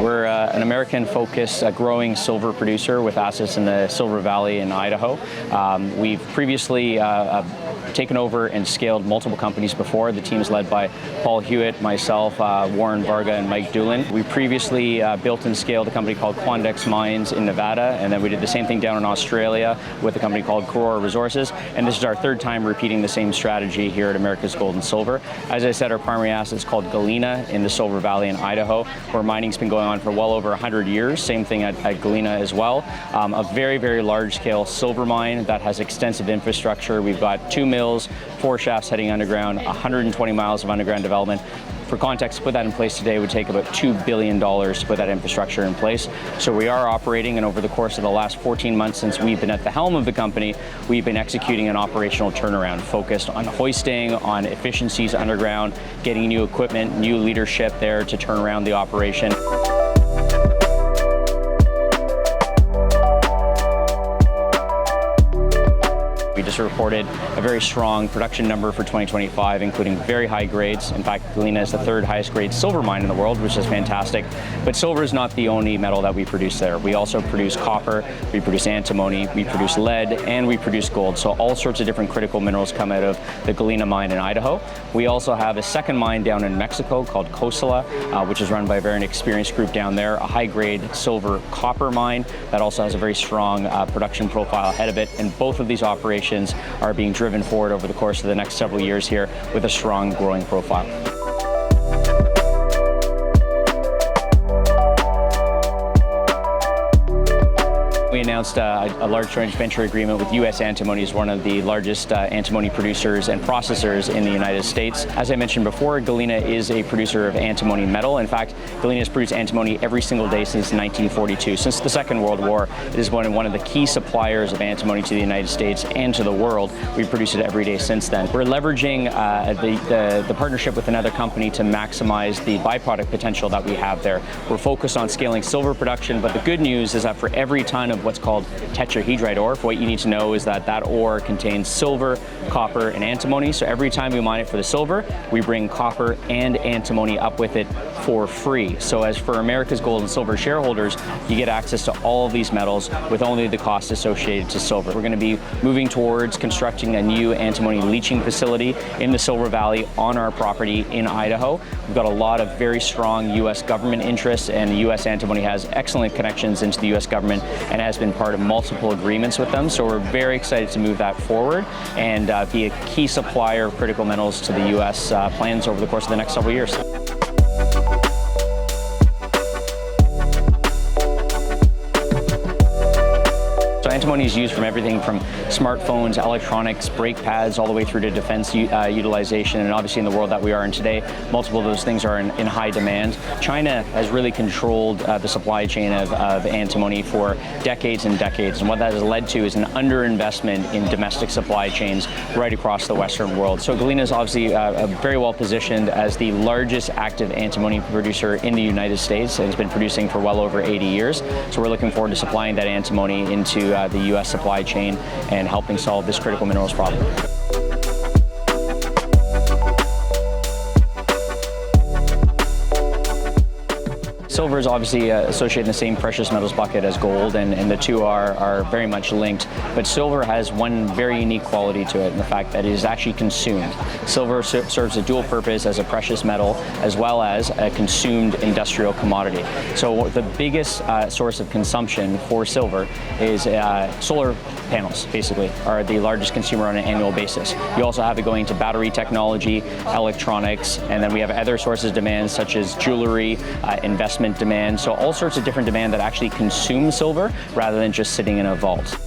We're an American-focused growing silver producer with assets in the Silver Valley in Idaho. We've previously taken over and scaled multiple companies before. The team is led by Paul Hewitt, myself, Warren Varga, and Mike Doolin. We previously built and scaled a company called Quandex Mines in Nevada, and then we did the same thing down in Australia with a company called Karora Resources, and this is our third time repeating the same strategy here at America's Gold and Silver. As I said, our primary asset is called Galena in the Silver Valley in Idaho, where mining's been going on for well over 100 years. Same thing at Galena as well. A very, very large-scale silver mine that has extensive infrastructure. We've got 2 mills, 4 shafts heading underground, 120 miles of underground development. For context, to put that in place today would take about $2 billion to put that infrastructure in place. So we are operating, and over the course of the last 14 months since we've been at the helm of the company, we've been executing an operational turnaround focused on hoisting, on efficiencies underground, getting new equipment, new leadership there to turn around the operation. We just reported a very strong production number for 2025, including very high grades. In fact, Galena is the 3rd highest grade silver mine in the world, which is fantastic. But silver is not the only metal that we produce there. We also produce copper, we produce antimony, we produce lead, and we produce gold. So all sorts of different critical minerals come out of the Galena mine in Idaho. We also have a second mine down in Mexico called Cosala, which is run by a very experienced group down there, a high-grade silver copper mine that also has a very strong production profile ahead of it. And both of these operations are being driven forward over the course of the next several years here with a strong growing profile. We announced a large joint venture agreement with US Antimony, is one of the largest antimony producers and processors in the United States. As I mentioned before, Galena is a producer of antimony metal. In fact, Galena has produced antimony every single day since 1942. Since the Second World War, it is one of the key suppliers of antimony to the United States and to the world. We've produced it every day since then. We're leveraging the partnership with another company to maximize the byproduct potential that we have there. We're focused on scaling silver production, but the good news is that for every ton of what's called tetrahedrite ore, what you need to know is that that ore contains silver, copper, and antimony. So every time we mine it for the silver, we bring copper and antimony up with it for free. So as for America's Gold and Silver shareholders, you get access to all of these metals with only the cost associated to silver. We're going to be moving towards constructing a new antimony leaching facility in the Silver Valley on our property in Idaho. We've got a lot of very strong U.S. government interests, and US Antimony has excellent connections into the U.S. government and has been part of multiple agreements with them. So we're very excited to move that forward and be a key supplier of critical metals to the U.S. plans over the course of the next several years. Antimony is used from everything from smartphones, electronics, brake pads, all the way through to defense utilization. And obviously in the world that we are in today, multiple of those things are in high demand. China has really controlled the supply chain of antimony for decades and decades. And what that has led to is an underinvestment in domestic supply chains right across the Western world. So Galena is obviously very well positioned as the largest active antimony producer in the United States. It's been producing for well over 80 years. So we're looking forward to supplying that antimony into the U.S. supply chain and helping solve this critical minerals problem. Silver is obviously associated in the same precious metals bucket as gold, and the two are very much linked. But silver has one very unique quality to it, in the fact that it is actually consumed. Silver serves a dual purpose as a precious metal as well as a consumed industrial commodity. So the biggest source of consumption for silver is solar panels, basically, are the largest consumer on an annual basis. You also have it going to battery technology, electronics, and then we have other sources of demand such as jewelry, investment demand, so all sorts of different demand that actually consume silver rather than just sitting in a vault.